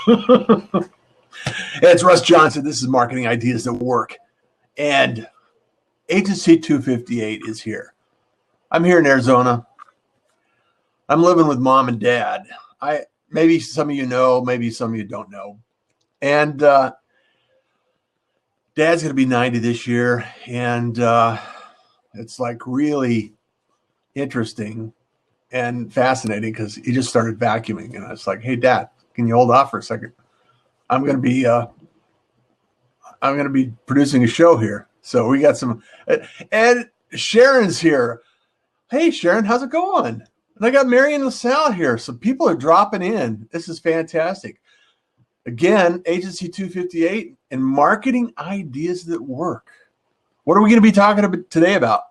It's Russ Johnson. This is Marketing Ideas That Work. And Agency 258 is here. I'm here in Arizona. I'm living with mom and dad. Maybe some of you know, maybe some of you don't know. And dad's going to be 90 this year. And it's like really interesting and fascinating because he just started vacuuming. And I was like, hey, Dad, can you hold off for a second? I'm going to be producing a show here. So we got some, and Sharon's here. Hey, Sharon, how's it going? And I got Marian and LaSalle here. So people are dropping in. This is fantastic. Again, Agency 258 and Marketing Ideas That Work. What are we going to be talking about today about?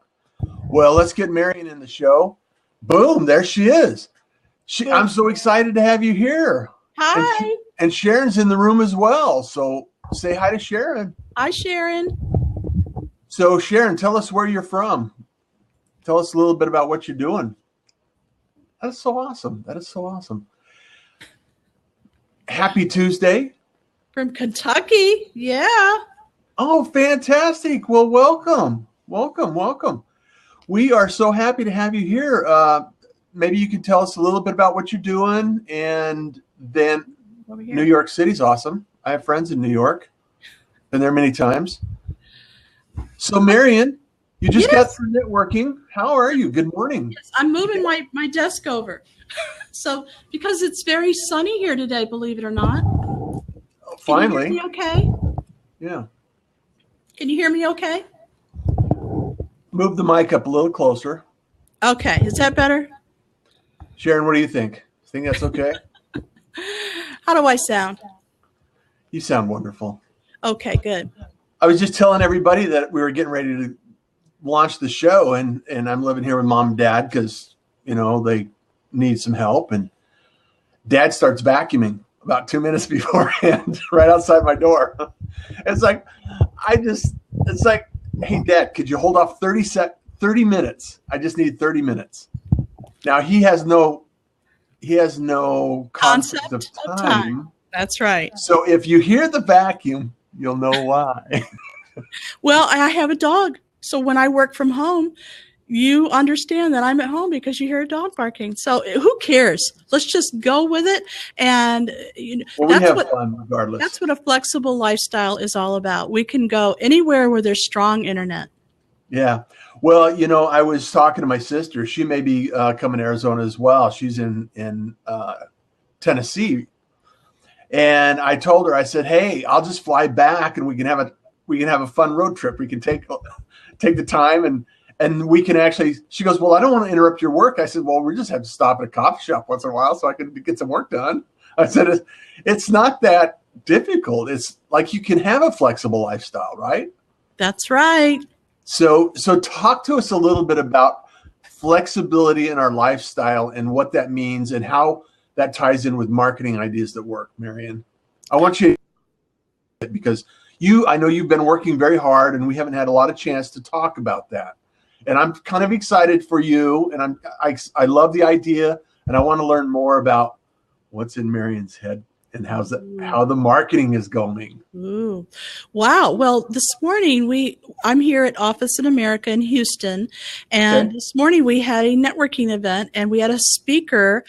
Well, let's get Marian in the show. Boom, there she is. I'm so excited to have you here. Hi. And Sharon's in the room as well. So say hi to Sharon. Hi, Sharon. So Sharon, tell us where you're from. Tell us a little bit about what you're doing. That is so awesome. That is so awesome. Happy Tuesday. From Kentucky. Yeah. Oh, fantastic. Well, welcome. Welcome. Welcome. We are so happy to have you here. Maybe you can tell us a little bit about what you're doing, and then New York City's awesome. I have friends in New York. Been there many times. So, Marian, you just got through networking. How are you? Good morning. Yes, I'm moving my desk over. So, because it's very sunny here today, believe it or not. Oh, finally. Can you hear me okay? Yeah. Can you hear me okay? Move the mic up a little closer. Okay. Is that better? Sharon, what do you think? Think that's okay? How do I sound? You sound wonderful. Okay, good. I was just telling everybody that we were getting ready to launch the show, and I'm living here with mom and dad because, you know, they need some help. And dad starts vacuuming about 2 minutes beforehand right outside my door. It's like, hey, Dad, could you hold off 30 minutes? I just need 30 minutes. Now he has no concept of time. That's right. So if you hear the vacuum, you'll know why. Well, I have a dog. So when I work from home, you understand that I'm at home because you hear a dog barking. So who cares? Let's just go with it. And we have fun regardless. That's what a flexible lifestyle is all about. We can go anywhere where there's strong internet. Yeah. Well, you know, I was talking to my sister. She may be coming to Arizona as well. She's in Tennessee. And I told her, I said, hey, I'll just fly back and we can have a fun road trip. We can take the time and we can actually, she goes, well, I don't want to interrupt your work. I said, well, we just have to stop at a coffee shop once in a while so I can get some work done. I said, it's not that difficult. It's like you can have a flexible lifestyle, right? That's right. So talk to us a little bit about flexibility in our lifestyle and what that means and how that ties in with Marketing Ideas That Work, Marian. I want you to, because I know you've been working very hard and we haven't had a lot of chance to talk about that. And I'm kind of excited for you, and I love the idea, and I want to learn more about what's in Marian's head and how the marketing is going. Ooh. Wow. Well, this morning I'm here at Office in America in Houston, and This morning we had a networking event, and we had a speaker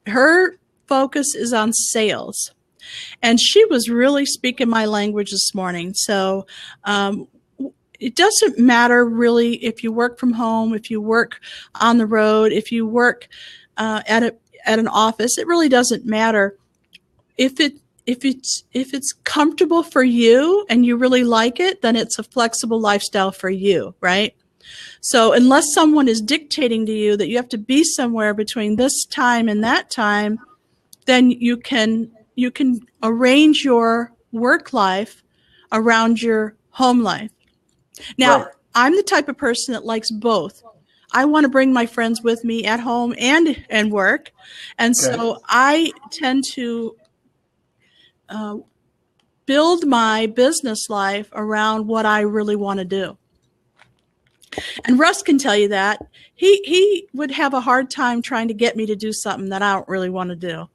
her focus is on sales. And she was really speaking my language this morning. So it doesn't matter really if you work from home, if you work on the road, if you work at an office. It really doesn't matter. If it's comfortable for you and you really like it, then it's a flexible lifestyle for you, right? So unless someone is dictating to you that you have to be somewhere between this time and that time, then you can arrange your work life around your home life. Now, right. I'm the type of person that likes both. I want to bring my friends with me at home and work. And so I tend to build my business life around what I really want to do. And Russ can tell you that. He would have a hard time trying to get me to do something that I don't really want to do.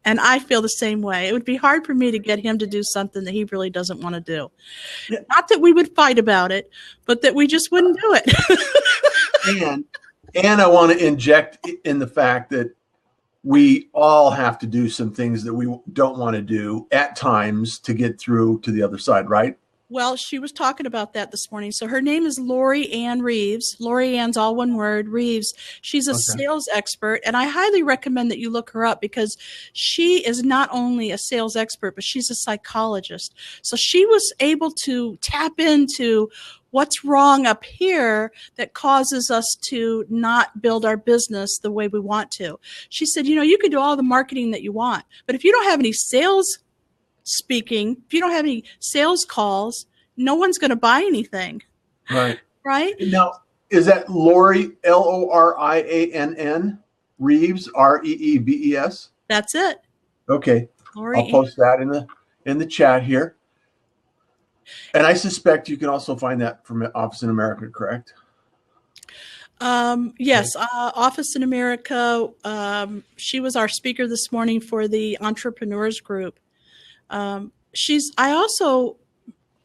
And I feel the same way. It would be hard for me to get him to do something that he really doesn't want to do. Yeah. Not that we would fight about it, but that we just wouldn't do it. And I want to inject in the fact that we all have to do some things that we don't want to do at times to get through to the other side, right? Well, she was talking about that this morning. So her name is Lori Ann Reeves. Lori Ann's all one word, Reeves. She's a sales expert, and I highly recommend that you look her up because she is not only a sales expert, but she's a psychologist. So she was able to tap into what's wrong up here that causes us to not build our business the way we want to. She said, you can do all the marketing that you want, but if you don't have any sales speaking, if you don't have any sales calls, no one's going to buy anything. Right. Right. Now, is that Lori, Loriann, Reeves, Reeves? That's it. Okay. Lori I'll post that in the chat here. And I suspect you can also find that from Office in America, correct? Yes, Office in America. She was our speaker this morning for the entrepreneurs group. I also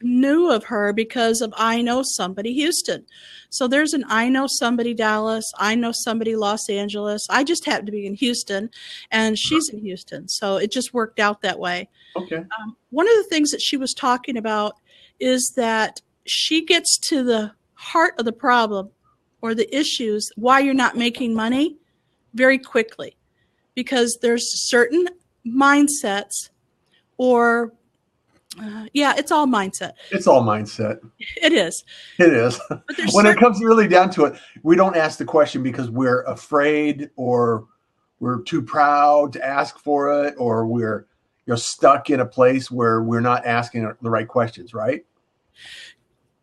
knew of her because of I Know Somebody Houston. So there's an I Know Somebody Dallas, I Know Somebody Los Angeles. I just happen to be in Houston, and she's in Houston. So it just worked out that way. Okay. One of the things that she was talking about is that she gets to the heart of the problem or the issues why you're not making money very quickly, because there's certain mindsets or it's all mindset. It's all mindset. It is. It is. When it comes really down to it, we don't ask the question because we're afraid or we're too proud to ask for it, or we're stuck in a place where we're not asking the right questions, right?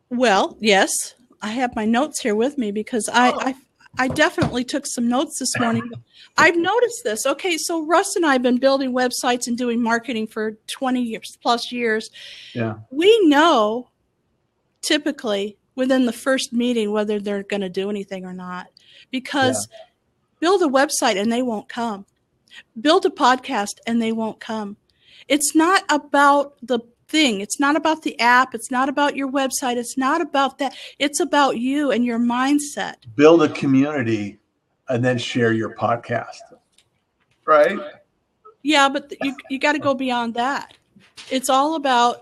Well, yes. I have my notes here with me because I definitely took some notes this morning. I've noticed this. Okay, so Russ and I have been building websites and doing marketing for 20 years plus years. Yeah. We know typically within the first meeting whether they're going to do anything or not, because build a website and they won't come. Build a podcast and they won't come. It's not about the thing. It's not about the app. It's not about your website. It's not about that. It's about you and your mindset. Build a community and then share your podcast. Right? Yeah, but you got to go beyond that. It's all about,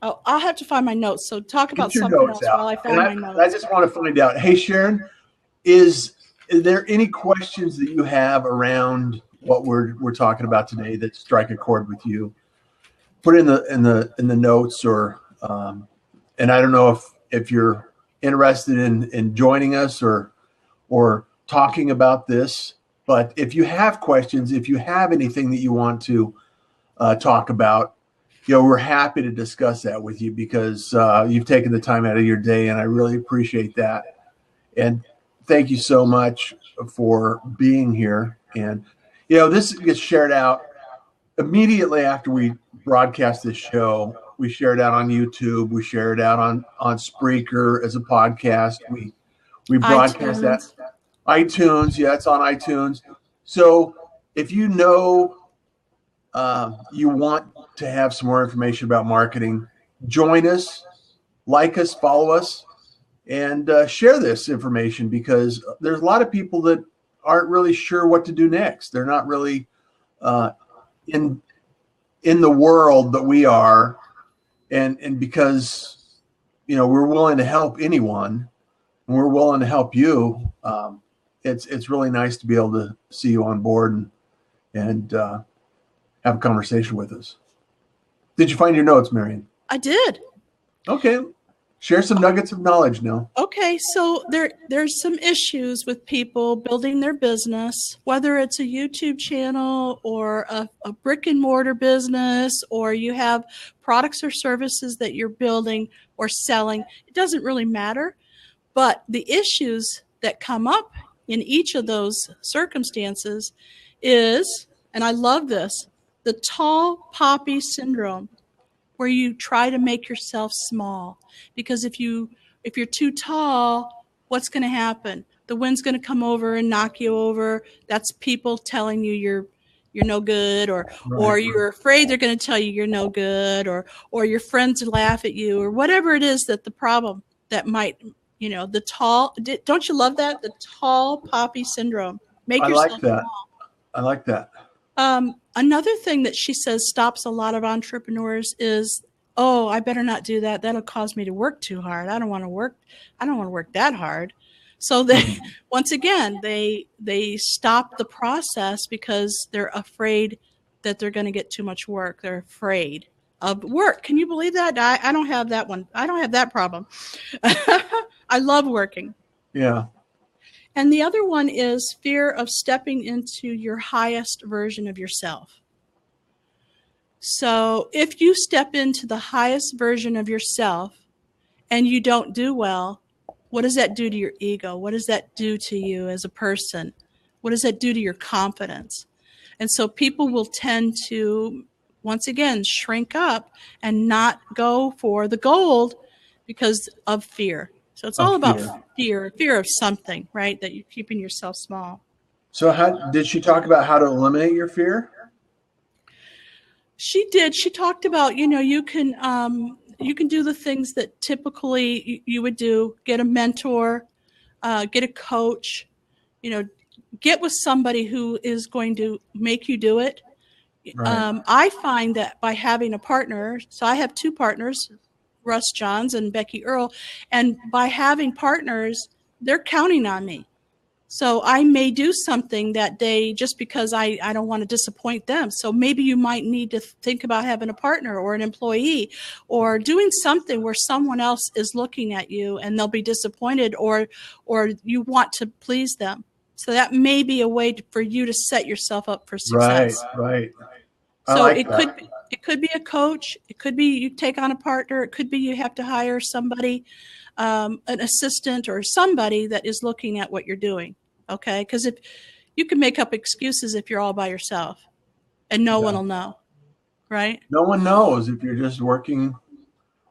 I'll have to find my notes. So talk about something else while I find my notes. I just want to find out. Hey, Sharon, is there any questions that you have around what we're talking about today that strike a chord with you? Put in the notes, or and I don't know if you're interested in joining us or talking about this, but if you have questions, if you have anything that you want to talk about, we're happy to discuss that with you because you've taken the time out of your day, and I really appreciate that. And thank you so much for being here. And this gets shared out immediately after we broadcast this show. We share it out on YouTube. We share it out on Spreaker as a podcast. We broadcast that. iTunes, it's on iTunes. So if you want to have some more information about marketing, join us, like us, follow us, and share this information, because there's a lot of people that aren't really sure what to do next. They're not really in the world that we are, and because we're willing to help anyone, and we're willing to help you. It's really nice to be able to see you on board and have a conversation with us. Did you find your notes, Marian? I did. Okay. Share some nuggets of knowledge now. Okay, so there's some issues with people building their business, whether it's a YouTube channel or a brick and mortar business, or you have products or services that you're building or selling. It doesn't really matter. But the issues that come up in each of those circumstances is, and I love this, the tall poppy syndrome, where you try to make yourself small. Because if you're too tall, what's going to happen? the wind's going to come over and knock you over. That's people telling you you're no good, or you're afraid they're going to tell you you're no good, or your friends laugh at you, or whatever it is that the problem that might, the tall, don't you love that? The tall poppy syndrome. Make yourself small. I like that. Another thing that she says stops a lot of entrepreneurs is, oh, I better not do that. That'll cause me to work too hard. I don't want to work that hard. So they, once again, they stop the process because they're afraid that they're going to get too much work. They're afraid of work. Can you believe that? I don't have that one. I don't have that problem. I love working. Yeah. And the other one is fear of stepping into your highest version of yourself. So if you step into the highest version of yourself and you don't do well, what does that do to your ego? What does that do to you as a person? What does that do to your confidence? And so people will tend to, once again, shrink up and not go for the gold because of fear. So it's all about fear of something, right? That you're keeping yourself small. So how did she talk about how to eliminate your fear? She did. She talked about, you can do the things that typically you would do. Get a mentor, get a coach, get with somebody who is going to make you do it. Right. I find that by having a partner, so I have two partners, Russ Johns and Becky Earl, and by having partners, they're counting on me. So I may do something that day just because I don't want to disappoint them. So maybe you might need to think about having a partner or an employee or doing something where someone else is looking at you and they'll be disappointed, or you want to please them. So that may be a way for you to set yourself up for success. Right. So it could be a coach. It could be you take on a partner. It could be you have to hire somebody, an assistant or somebody that is looking at what you're doing. Okay, because if you can make up excuses if you're all by yourself, and no one will know, right? No one knows if you're just working,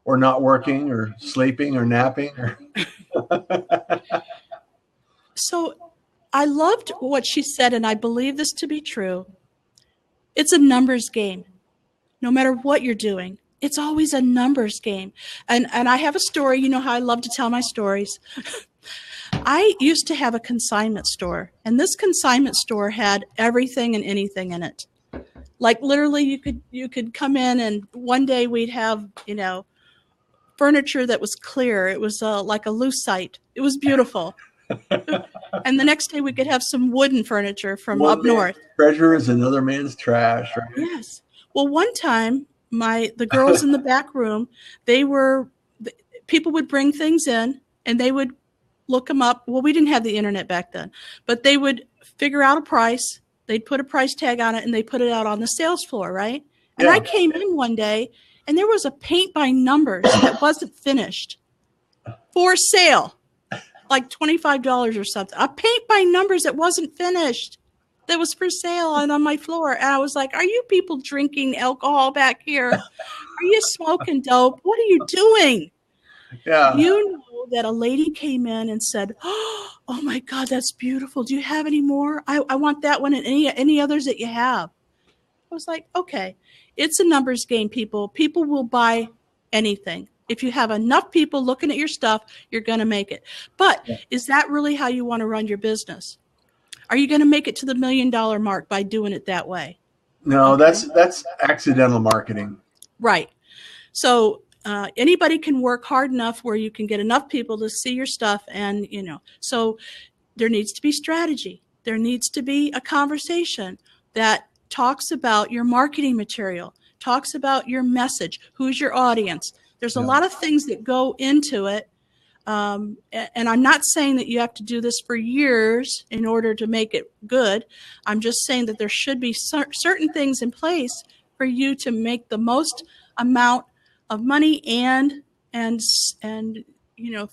or not working, or sleeping, or napping. So, I loved what she said, and I believe this to be true. It's a numbers game. No matter what you're doing, it's always a numbers game. And I have a story. You know how I love to tell my stories. I used to have a consignment store, and this consignment store had everything and anything in it. Like literally you could come in, and one day we'd have, furniture that was clear. It was like a lucite. It was beautiful. And the next day we could have some wooden furniture from up north. Treasure is another man's trash, right? Yes. Well, one time the girls in the back room, people would bring things in and they would look them up. Well, we didn't have the internet back then, but they would figure out a price. They'd put a price tag on it and they put it out on the sales floor, right? And I came in one day and there was a paint by numbers that wasn't finished for sale, like $25 or something. A paint by numbers that wasn't finished that was for sale and on my floor. And I was like, are you people drinking alcohol back here? Are you smoking dope? What are you doing? Yeah. You know that a lady came in and said, oh my God, that's beautiful. Do you have any more? I want that one and any others that you have. I was like, okay, it's a numbers game, people. People will buy anything. If you have enough people looking at your stuff, you're going to make it. But is that really how you want to run your business? Are you going to make it to the $1 million mark by doing it that way? No, okay. That's accidental marketing. Right. So anybody can work hard enough where you can get enough people to see your stuff. And, so there needs to be strategy. There needs to be a conversation that talks about your marketing material, talks about your message, who's your audience. There's a lot of things that go into it. And I'm not saying that you have to do this for years in order to make it good. I'm just saying that there should be certain things in place for you to make the most amount of money and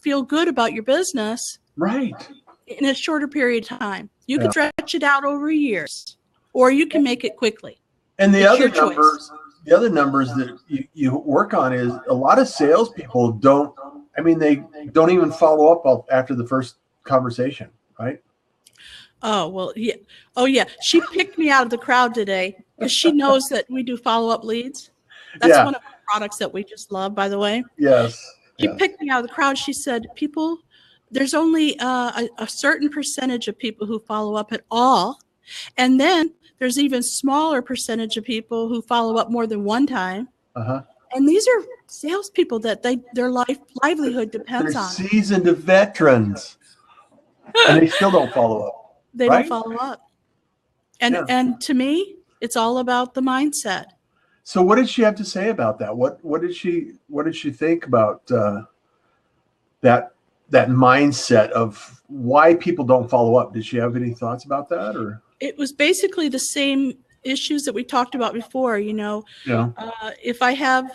feel good about your business, right, in a shorter period of time. You can stretch it out over years, or you can make it quickly. And the other numbers that you work on is a lot of salespeople they don't even follow up after the first conversation. right? Oh, well, yeah. Oh, yeah. She picked me out of the crowd today because she knows that we do follow-up leads. That's Yeah. one of the products that we just love, by the way. Yes. She Yes. picked me out of the crowd. She said, there's only a certain percentage of people who follow up at all. And then there's even smaller percentage of people who follow up more than one time. Uh-huh. And these are salespeople that their livelihood They're depends on. seasoned veterans, and they still don't follow up, They don't right? follow up. Yeah. And to me, it's all about the mindset. So what did she have to say about that? What did she think about that mindset of why people don't follow up? Did she have any thoughts about that, or? It was basically the same issues that we talked about before. Yeah. If I have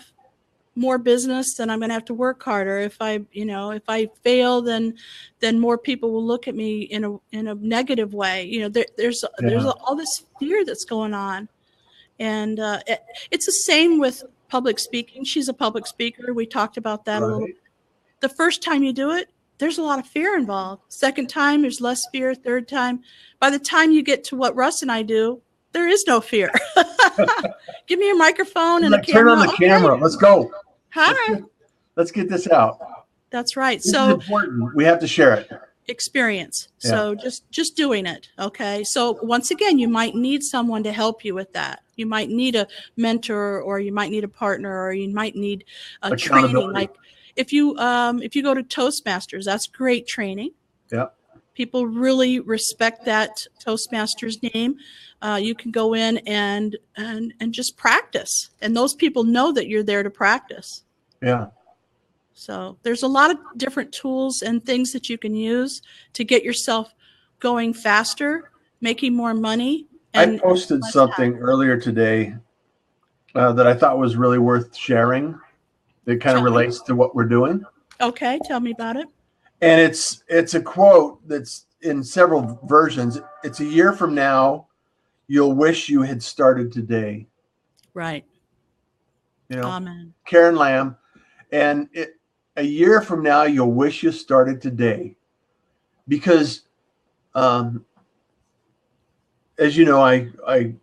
more business, then I'm going to have to work harder. If I fail, then more people will look at me in a negative way. There's all this fear that's going on, and it's the same with public speaking. She's a public speaker. We talked about that a little bit. The first time you do it, there's a lot of fear involved. Second time, there's less fear. Third time, by the time you get to what Russ and I do, there is no fear. Give me a microphone and a camera. Turn on the camera. Let's go. Hi. Let's get this out. That's right. This is important. We have to share it. Experience. Yeah. So just doing it. Okay. So once again, you might need someone to help you with that. You might need a mentor, or you might need a partner, or you might need a training. Like if you go to Toastmasters, that's great training. Yeah. People really respect that Toastmasters name. You can go in and just practice, and those people know that you're there to practice. Yeah. So there's a lot of different tools and things that you can use to get yourself going faster, making more money. I posted something earlier today that I thought was really worth sharing. That kind of relates to what we're doing. Okay, tell me about it. And it's a quote that's in several versions. It's a year from now, you'll wish you had started today. Right. Amen. Karen Lamb. And a year from now, you'll wish you started today. Because as you know, I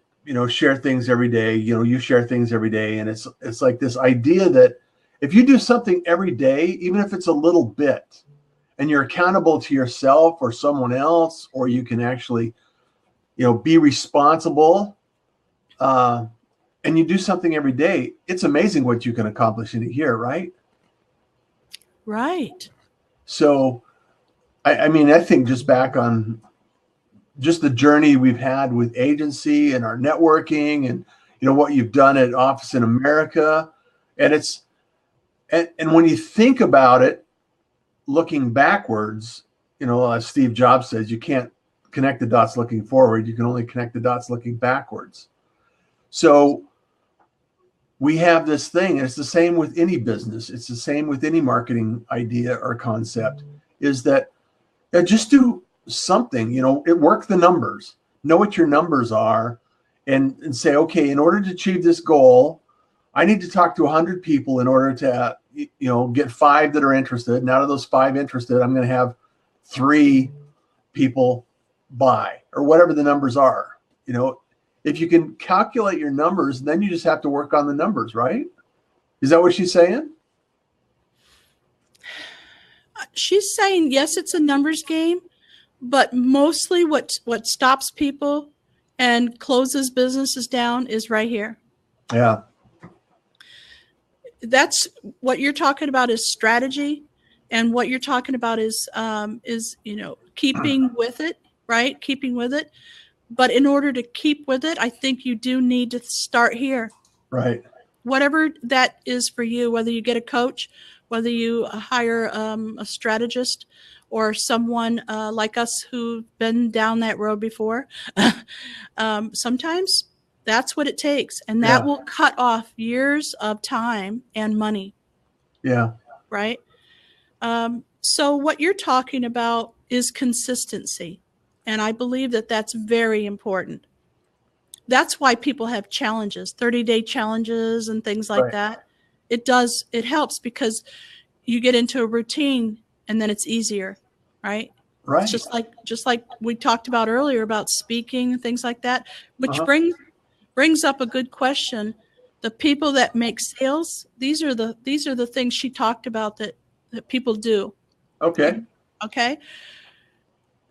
share things every day. You share things every day. And it's like this idea that if you do something every day, even if it's a little bit, and you're accountable to yourself or someone else, or you can actually, be responsible, and you do something every day, it's amazing what you can accomplish in a year, right? Right. So, I think just back on just the journey we've had with agency and our networking, and what you've done at Office in America, and and when you think about it, looking backwards, as Steve Jobs says, you can't connect the dots looking forward. You can only connect the dots looking backwards. So we have this thing, and it's the same with any business. It's the same with any marketing idea or concept, is that just do something, work the numbers, know what your numbers are, and say, okay, in order to achieve this goal, I need to talk to 100 people in order to, get 5 that are interested. And out of those 5 interested, I'm going to have 3 people buy, or whatever the numbers are. If you can calculate your numbers, then you just have to work on the numbers, right? Is that what she's saying? She's saying, yes, it's a numbers game, but mostly what stops people and closes businesses down is right here. Yeah. That's what you're talking about is strategy, and what you're talking about is keeping with it, right? Keeping with it. But in order to keep with it, I think you do need to start here. Right. Whatever that is for you, whether you get a coach, whether you hire a strategist, or someone like us who've been down that road before. Sometimes that's what it takes. And that will cut off years of time and money. Yeah. Right? So what you're talking about is consistency. And I believe that that's very important. That's why people have challenges, 30-day challenges and things like that. It helps because you get into a routine and then it's easier, right? Right. Just like we talked about earlier about speaking and things like that, which brings up a good question. The people that make sales, these are the things she talked about that people do. Okay. Okay.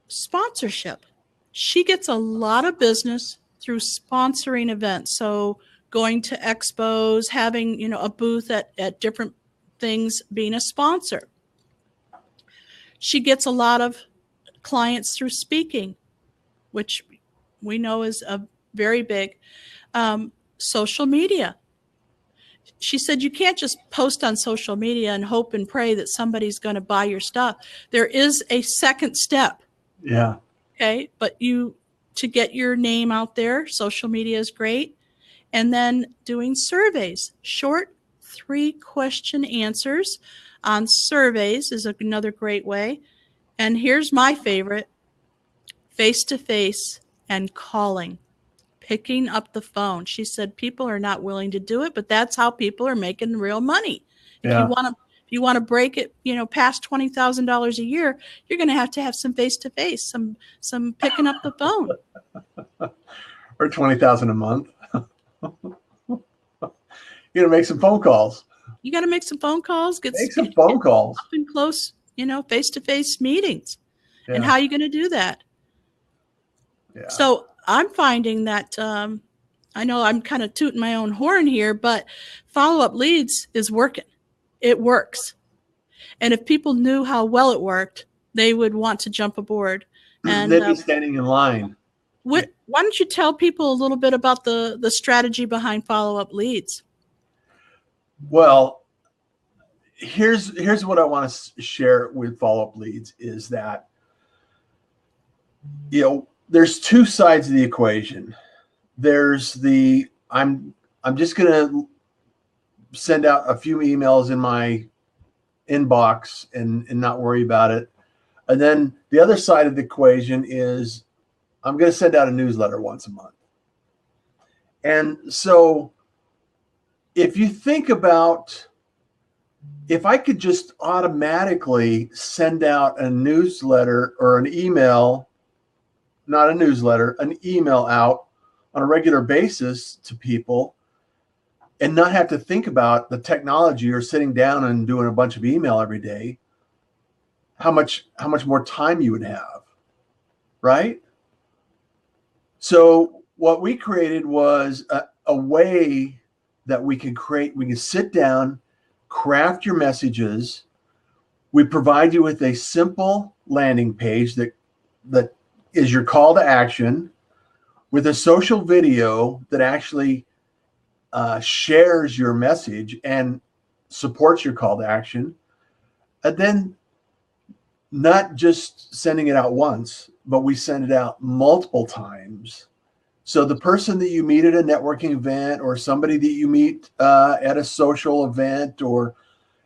Sponsorship. She gets a lot of business through sponsoring events. So going to expos, having, a booth at different things, being a sponsor. She gets a lot of clients through speaking, which we know is a very big. Social media. She said you can't just post on social media and hope and pray that somebody's going to buy your stuff. There is a second step. Yeah. Okay. But to get your name out there, social media is great. And then doing surveys, short 3-question answers on surveys is another great way. And here's my favorite, face-to-face and calling, picking up the phone. She said people are not willing to do it, but that's how people are making real money. If you want to break it, past $20,000 a year, you're going to have some face-to-face, some picking up the phone. Or 20,000 a month. You got to make some phone calls. You got to make some phone calls. Get calls. Up and close, face-to-face meetings. Yeah. And how are you going to do that? Yeah. So I'm finding that I know I'm kind of tooting my own horn here, but follow-up leads is working. It works. And if people knew how well it worked, they would want to jump aboard. And they'd be standing in line. Why don't you tell people a little bit about the strategy behind follow-up leads? Well, here's what I want to share with follow-up leads is that, there's two sides of the equation. There's I'm just going to send out a few emails in my inbox and not worry about it. And then the other side of the equation is I'm going to send out a newsletter once a month. And so if you think about, if I could just automatically send out a newsletter or an email, not a newsletter, an email out on a regular basis to people and not have to think about the technology or sitting down and doing a bunch of email every day, how much more time you would have, right? So what we created was a way that we can sit down, craft your messages. We provide you with a simple landing page that is your call to action with a social video that actually shares your message and supports your call to action. And then not just sending it out once, but we send it out multiple times. So the person that you meet at a networking event or somebody that you meet at a social event or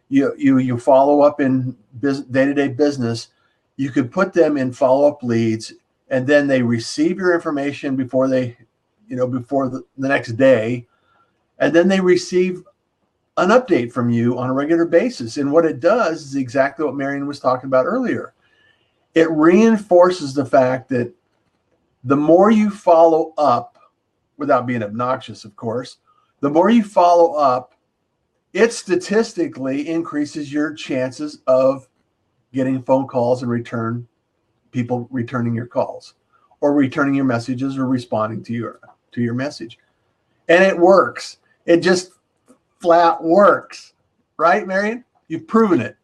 you follow up in day-to-day business, you could put them in follow-up leads, and then they receive your information before the next day, and then they receive an update from you on a regular basis. And what it does is exactly what Marian was talking about earlier. It reinforces the fact that the more you follow up, without being obnoxious, of course, the more you follow up, it statistically increases your chances of getting phone calls and people returning your calls or returning your messages or responding to your message. And it works. It just flat works. Right, Marian? You've proven it.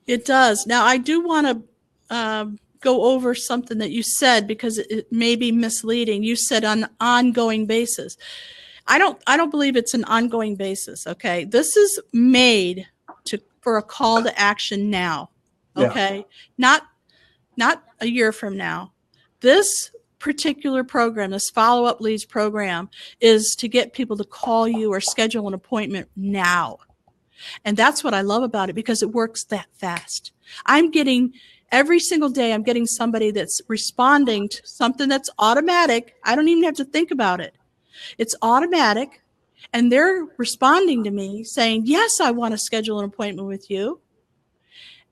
It does. Now, I do want to go over something that you said because it may be misleading. You said on an ongoing basis. I don't believe it's an ongoing basis. Okay. This is made for a call to action now. Okay. Yeah. Not a year from now. This particular program, this follow-up leads program, is to get people to call you or schedule an appointment now. And that's what I love about it because it works that fast. Every single day, I'm getting somebody that's responding to something that's automatic. I don't even have to think about it. It's automatic. And they're responding to me saying, yes, I want to schedule an appointment with you.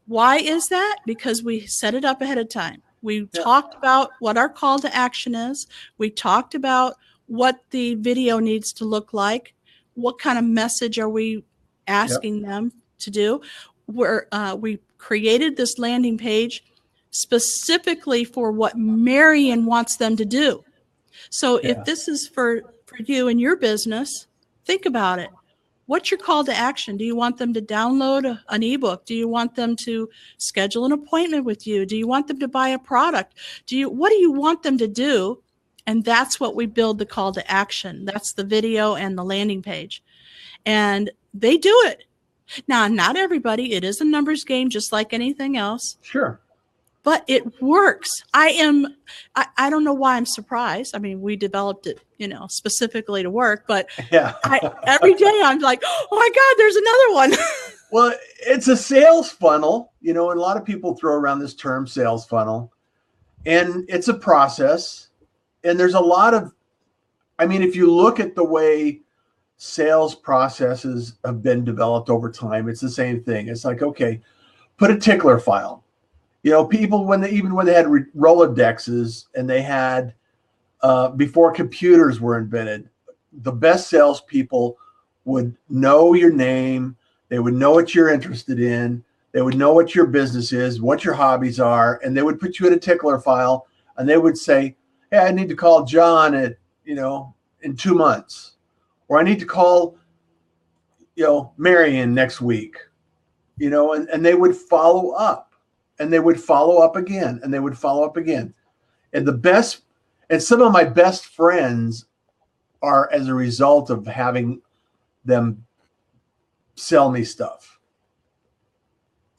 Why is that? Because we set it up ahead of time. We talked about what our call to action is. We talked about what the video needs to look like. What kind of message are we asking them to do? We created this landing page specifically for what Marian wants them to do. So if this is for you and your business, think about it. What's your call to action? Do you want them to download an ebook? Do you want them to schedule an appointment with you? Do you want them to buy a product? What do you want them to do? And that's what we build the call to action. That's the video and the landing page. And they do it. Now, not everybody. It is a numbers game, just like anything else. Sure. But it works. I don't know why I'm surprised. I mean, we developed it, specifically to work, but every day I'm like, oh my God, there's another one. Well, it's a sales funnel, and a lot of people throw around this term sales funnel, and it's a process. And there's a lot of, if you look at the way sales processes have been developed over time, it's the same thing. It's like, okay, put a tickler file. People when they had Rolodexes and they had before computers were invented, the best salespeople would know your name. They would know what you're interested in. They would know what your business is, what your hobbies are, and they would put you in a tickler file and they would say, hey, I need to call John at, in 2 months, or I need to call, Marian next week, and they would follow up. And they would follow up again, and they would follow up again. And some of my best friends are as a result of having them sell me stuff.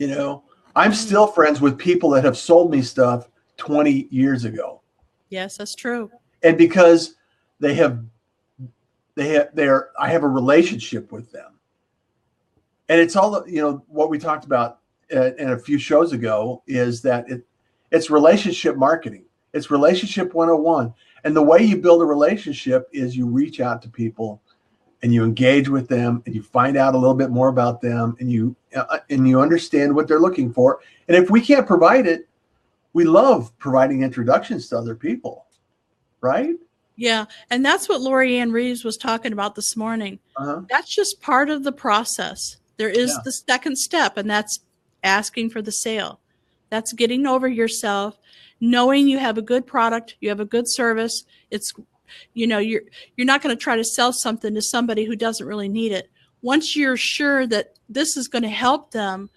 I'm still friends with people that have sold me stuff 20 years ago. Yes, that's true. And because I have a relationship with them. And it's all, what we talked about in a few shows ago is that it's relationship marketing. It's relationship 101. And the way you build a relationship is you reach out to people and you engage with them and you find out a little bit more about them and you understand what they're looking for. And if we can't provide it, we love providing introductions to other people, right? Yeah. And that's what Lori Ann Reeves was talking about this morning. That's just part of the process. There is the second step, and that's asking for the sale. That's getting over yourself, knowing you have a good product, you have a good service. It's, you're not going to try to sell something to somebody who doesn't really need it. Once you're sure that this is going to help them,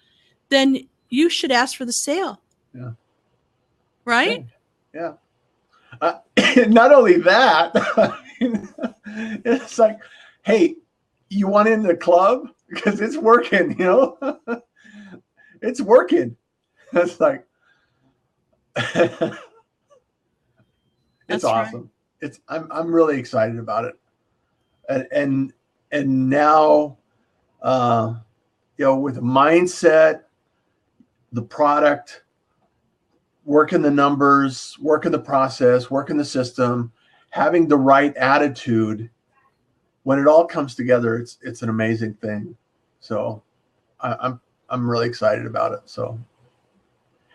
then you should ask for the sale. Yeah. Right? Yeah. Not only that, it's like, hey, you want in the club? Because it's working, It's working. It's like, it's awesome. Right. I'm really excited about it. And now, with the mindset, the product, working the numbers, working the process, working the system, having the right attitude, when it all comes together, it's an amazing thing. So I'm really excited about it. So,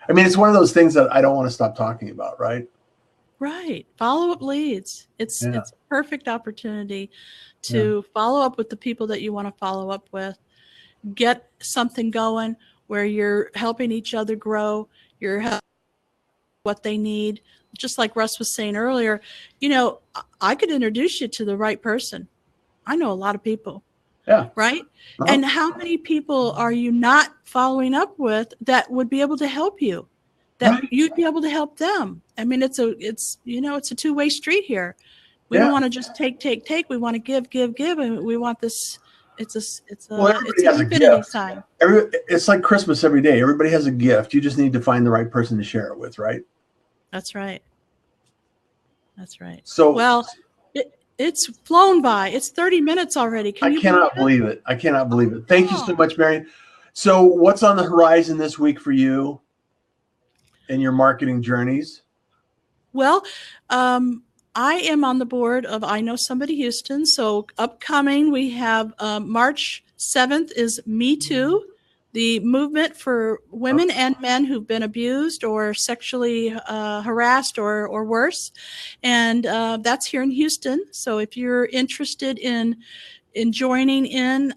it's one of those things that I don't want to stop talking about, right? Right. Follow-up leads. It's a perfect opportunity to follow up with the people that you want to follow up with. Get something going where you're helping each other grow. You're helping what they need. Just like Russ was saying earlier, I could introduce you to the right person. I know a lot of people. Yeah. Right. And how many people are you not following up with that would be able to help you, that you'd be able to help them? It's a two-way street here. We don't want to just take. We want to give. And we want this. It's an infinity sign. It's like Christmas every day. Everybody has a gift. You just need to find the right person to share it with. Right. That's right. So, it's flown by. It's 30 minutes already. I cannot believe it. Thank you so much, Marian. So what's on the horizon this week for you in your marketing journeys? Well, I am on the board of I Know Somebody Houston. So upcoming, we have March 7th is Me Too. the movement for women and men who've been abused or sexually harassed or worse. And that's here in Houston. So if you're interested in joining in,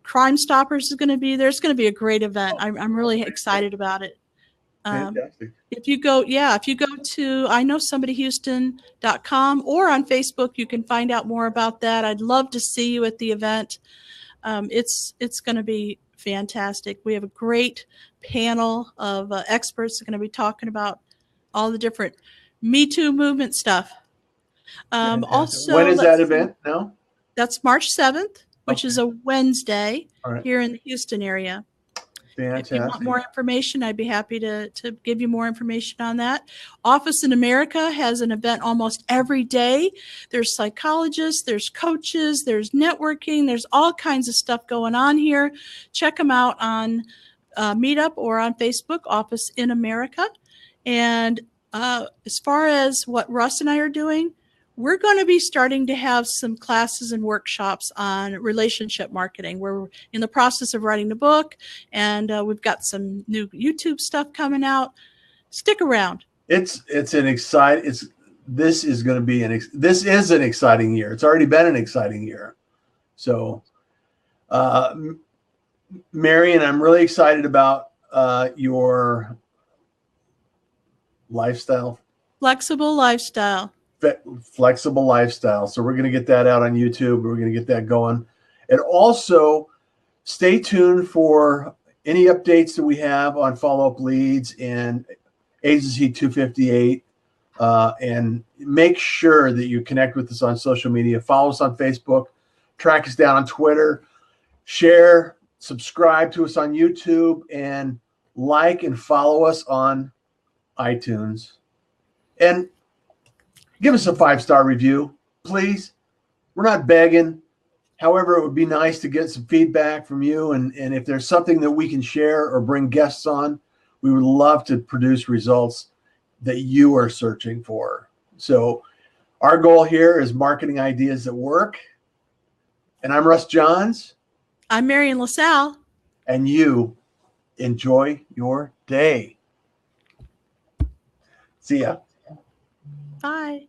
Crime Stoppers is going to be, there's going to be a great event. I'm really excited about it. Fantastic. If you go to iknowsomebodyhouston.com or on Facebook, you can find out more about that. I'd love to see you at the event. It's going to be fantastic. We have a great panel of experts that are going to be talking about all the different Me Too movement stuff. Also, when is that event now? That's March 7th, which is a Wednesday here in the Houston area. Fantastic. If you want more information, I'd be happy to give you more information on that. Office in America has an event almost every day. There's psychologists, there's coaches, there's networking, there's all kinds of stuff going on here. Check them out on Meetup or on Facebook, Office in America. And as far as what Russ and I are doing, we're going to be starting to have some classes and workshops on relationship marketing. We're in the process of writing the book, and we've got some new YouTube stuff coming out. Stick around. This is an exciting year. It's already been an exciting year. So, Marian, I'm really excited about your lifestyle. Flexible lifestyle. So we're going to get that out on YouTube. We're going to get that going. And also stay tuned for any updates that we have on follow-up leads and Agency 258. And make sure that you connect with us on social media. Follow us on Facebook. Track us down on Twitter. Share, subscribe to us on YouTube, and like and follow us on iTunes. And give us a 5-star review, please. We're not begging. However, it would be nice to get some feedback from you. And if there's something that we can share or bring guests on, we would love to produce results that you are searching for. So our goal here is marketing ideas that work. And I'm Russ Johns. I'm Marian LaSalle. And you enjoy your day. See ya. Bye.